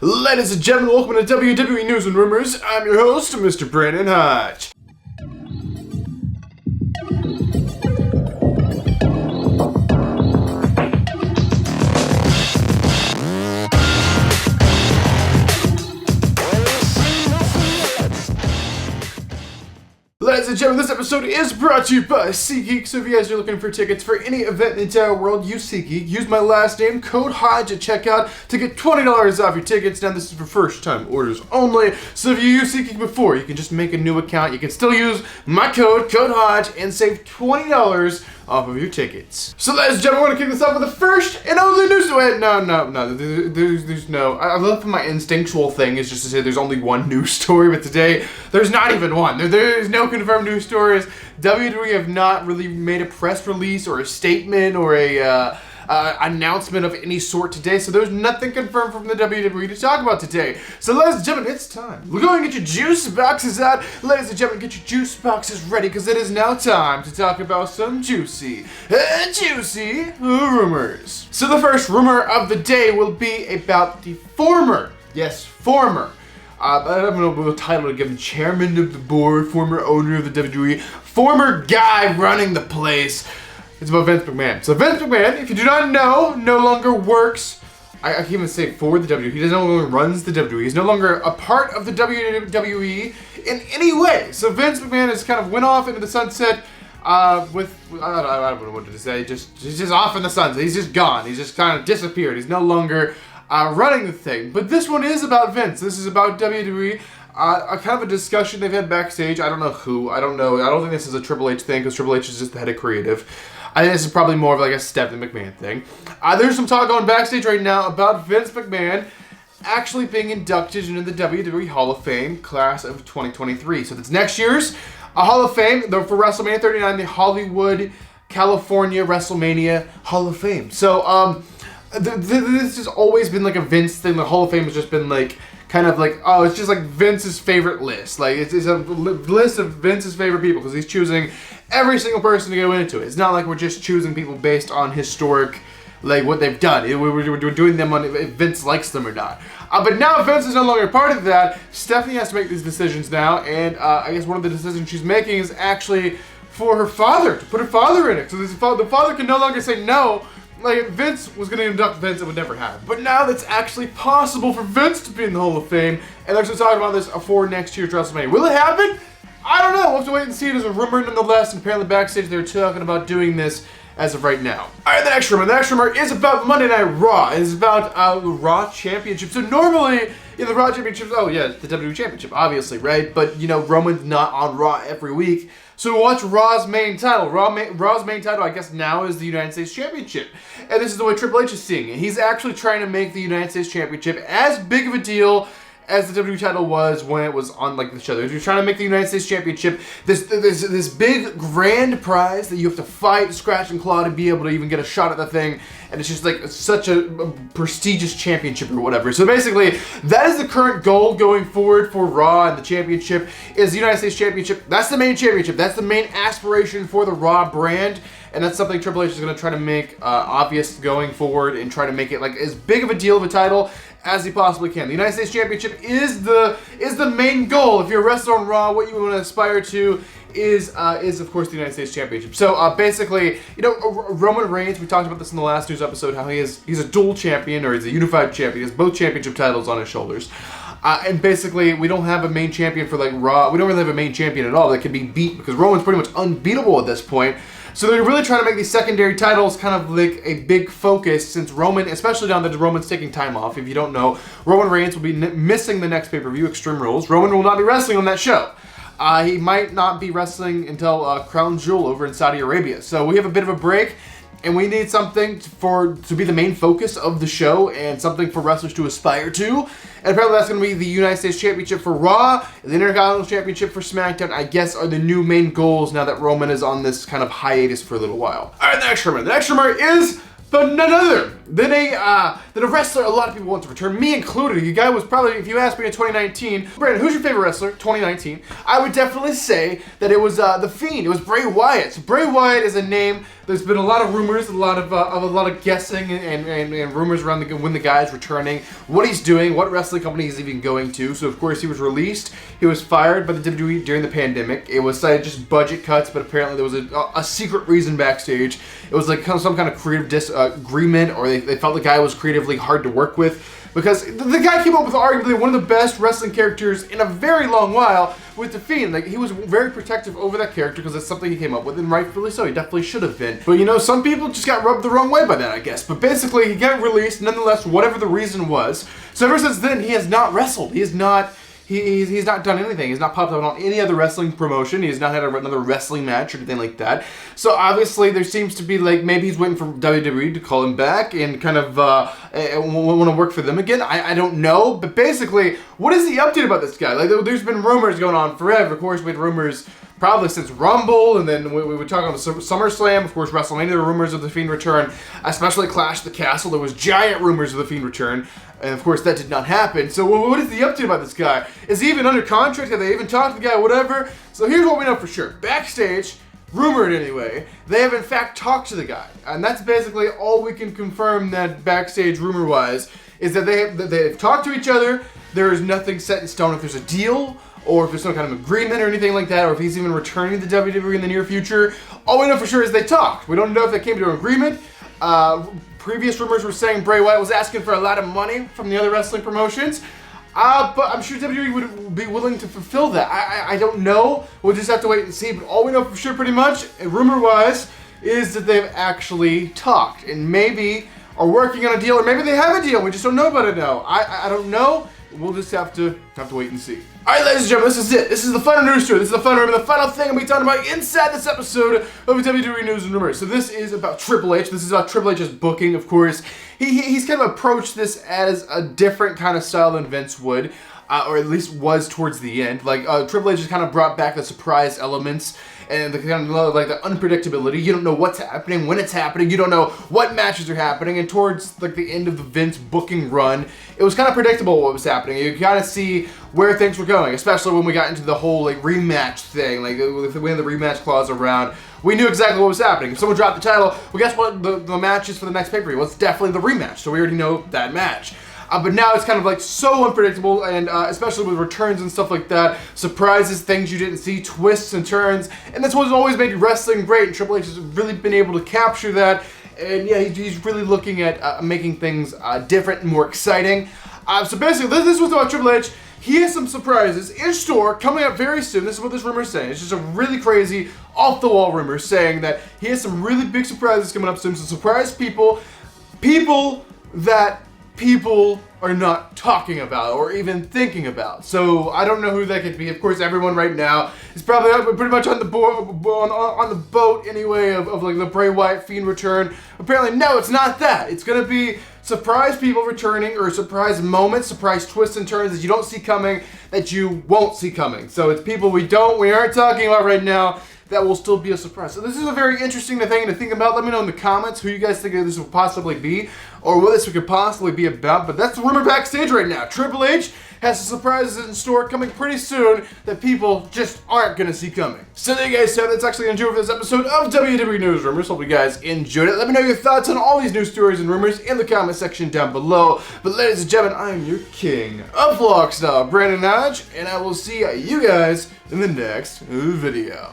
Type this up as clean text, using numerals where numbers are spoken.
Ladies and gentlemen, welcome to WWE News and Rumors. I'm your host, Mr. Brandon Hodge. Ladies and gentlemen, this episode is brought to you by SeatGeek. So if you guys are looking for tickets for any event in the entire world, use SeatGeek. Use my last name, code Hodge at checkout to get $20 off your tickets. Now, this is for first-time orders only. So if you used SeatGeek before, you can just make a new account. You can still use my code Hodge, and save $20 off of your tickets. So ladies and gentlemen, I want to kick this off with the first and only news. Wait, no. There's no. I love my instinctual thing is just to say there's only one news story, but today there's not even one. There's no confirmed news stories. WWE have not really made a press release or a statement or a announcement of any sort today, so there's nothing confirmed from the WWE to talk about today. So ladies and gentlemen, it's time. We're going to get your juice boxes out. Ladies and gentlemen, get your juice boxes ready, because it is now time to talk about some juicy rumors. So the first rumor of the day will be about the former, I don't know what title to give him, chairman of the board, former owner of the WWE, former guy running the place. It's about Vince McMahon. So Vince McMahon, if you do not know, no longer works, I can't even say for the WWE, he no longer runs the WWE, he's no longer a part of the WWE in any way. So Vince McMahon has kind of went off into the sunset I don't know what to say, he's just off in the sunset, he's just gone, he's just kind of disappeared, he's no longer running the thing. But this one is about Vince, this is about WWE. A kind of a discussion they've had backstage. I don't know who. I don't think this is a Triple H thing, because Triple H is just the head of creative. I think this is probably more of like a Sept and McMahon thing. There's some talk going backstage right now about Vince McMahon actually being inducted into the WWE Hall of Fame class of 2023. So that's next year's Hall of Fame, though, for WrestleMania 39, the Hollywood, California WrestleMania Hall of Fame. So this has always been like a Vince thing. The Hall of Fame has just been like, kind of like, oh, it's just like Vince's favorite list. Like, it's a list of Vince's favorite people, because he's choosing every single person to go into it. It's not like we're just choosing people based on historic, like, what they've done. We're doing them on if Vince likes them or not. But now Vince is no longer part of that. Stephanie has to make these decisions now, and I guess one of the decisions she's making is actually for her father, to put her father in it. So the father can no longer say no. Like, if Vince was going to induct Vince, it would never happen. But now that's actually possible for Vince to be in the Hall of Fame, and they're actually talking about this for next year's WrestleMania. Will it happen? I don't know. We'll have to wait and see. It is a rumor nonetheless, and apparently backstage they're talking about doing this as of right now. Alright, the next rumor is about Monday Night Raw. It is about the Raw Championship. So normally, the Raw Championship, the WWE Championship, obviously, right? But, Roman's not on Raw every week. So what's Raw's main title? Raw's main title, I guess, now is the United States Championship. And this is the way Triple H is seeing it. He's actually trying to make the United States Championship as big of a deal as the WWE title was when it was on, like, the show. They're trying to make the United States Championship this big, grand prize that you have to fight, scratch, and claw to be able to even get a shot at the thing. And it's just, like, such a prestigious championship or whatever. So basically, that is the current goal going forward for Raw, and the championship is the United States Championship. That's the main championship. That's the main aspiration for the Raw brand. And that's something Triple H is going to try to make obvious going forward, and try to make it, like, as big of a deal of a title as he possibly can. The United States Championship is the main goal. If you're a wrestler on Raw, what you want to aspire to is of course the United States Championship. So basically, Roman Reigns, we talked about this in the last news episode, how he's a dual champion, or he's a unified champion. He has both championship titles on his shoulders. And basically, we don't have a main champion for, like, Raw. We don't really have a main champion at all that can be beat, because Roman's pretty much unbeatable at this point. So they're really trying to make these secondary titles kind of like a big focus, since Roman, especially now that Roman's taking time off. If you don't know, Roman Reigns will be missing the next pay-per-view, Extreme Rules. Roman will not be wrestling on that show. He might not be wrestling until Crown Jewel over in Saudi Arabia. So we have a bit of a break, and we need something to be the main focus of the show, and something for wrestlers to aspire to. And apparently that's going to be the United States Championship for Raw, and the Intercontinental Championship for SmackDown, I guess, are the new main goals now that Roman is on this kind of hiatus for a little while. Alright, the next rumor. The next rumor is but none other than a wrestler a lot of people want to return, me included. The guy was probably, if you asked me in 2019, Brandon, who's your favorite wrestler, 2019, I would definitely say that it was The Fiend. It was Bray Wyatt. So Bray Wyatt is a name There's been a lot of rumors, a lot of guessing and rumors around when the guy is returning, what he's doing, what wrestling company he's even going to. So of course he was released. He was fired by the WWE during the pandemic. It was cited just budget cuts, but apparently there was a secret reason backstage. It was like some kind of creative disagreement, or they felt the guy was creatively hard to work with. Because the guy came up with arguably one of the best wrestling characters in a very long while with The Fiend. Like, he was very protective over that character because that's something he came up with, and rightfully so. He definitely should have been. But, you know, some people just got rubbed the wrong way by that, I guess. But basically, he got released, nonetheless, whatever the reason was. So ever since then, he has not wrestled. He's not done anything. He's not popped up on any other wrestling promotion. He's not had another wrestling match or anything like that. So obviously there seems to be like maybe he's waiting for WWE to call him back and kind of want to work for them again. I don't know. But basically, what is the update about this guy? Like, there's been rumors going on forever. Of course, we had rumors probably since Rumble, and then we would talk on the SummerSlam. Of course, WrestleMania, there were rumors of The Fiend return, especially Clash at the Castle. There was giant rumors of The Fiend return, and of course, that did not happen. So what is the update about this guy? Is he even under contract? Have they even talked to the guy? Whatever. So here's what we know for sure. Backstage, rumored anyway, they have in fact talked to the guy, and that's basically all we can confirm that backstage rumor-wise, is that they've talked to each other. There is nothing set in stone if there's a deal, or if there's some kind of agreement or anything like that, or if he's even returning to WWE in the near future. All we know for sure is they talked. We don't know if they came to an agreement. Previous rumors were saying Bray Wyatt was asking for a lot of money from the other wrestling promotions. But I'm sure WWE would be willing to fulfill that. I don't know. We'll just have to wait and see. But all we know for sure pretty much, rumor-wise, is that they've actually talked. And maybe are working on a deal, or maybe they have a deal. We just don't know about it now. I don't know. We'll just have to wait and see. Alright, ladies and gentlemen, this is it. This is the final news story. This is the final rumor. The final thing I'll be talking about inside this episode of WWE News and Rumors. So this is about Triple H. This is about Triple H's booking, of course. He's kind of approached this as a different kind of style than Vince would, or at least was towards the end. Like, Triple H has kind of brought back the surprise elements and the kind of like the unpredictability. You don't know what's happening, when it's happening. You don't know what matches are happening. And towards like the end of the Vince booking run, it was kind of predictable what was happening. You kind of see where things were going, especially when we got into the whole like rematch thing. Like with the rematch clause around, we knew exactly what was happening. If someone dropped the title, well, guess what? The match is for the next pay-per-view. Well, it's definitely the rematch. So we already know that match. But now it's kind of like so unpredictable, and especially with returns and stuff like that, surprises, things you didn't see, twists and turns, and that's what's always made wrestling great, and Triple H has really been able to capture that, and yeah, he's really looking at making things different and more exciting. So basically, this was about Triple H. He has some surprises in store coming up very soon. This is what this rumor is saying. It's just a really crazy, off-the-wall rumor saying that he has some really big surprises coming up soon, so surprise people that people are not talking about or even thinking about. So I don't know who that could be. Of course, everyone right now is probably pretty much on the on the boat anyway of like the Bray Wyatt Fiend return. Apparently, no, it's not that. It's gonna be surprise people returning, or surprise moments, surprise twists and turns that you don't see coming, that you won't see coming. So it's people we aren't talking about right now that will still be a surprise. So this is a very interesting thing to think about. Let me know in the comments who you guys think this will possibly be, or what this could possibly be about. But that's the rumor backstage right now. Triple H has some surprises in store coming pretty soon that people just aren't going to see coming. So there you guys have it. That's actually going to do it for this episode of WWE News Rumors. Hope you guys enjoyed it. Let me know your thoughts on all these news stories and rumors in the comment section down below. But ladies and gentlemen, I'm your king of Vlog Style, Brandon Hodge, and I will see you guys in the next video.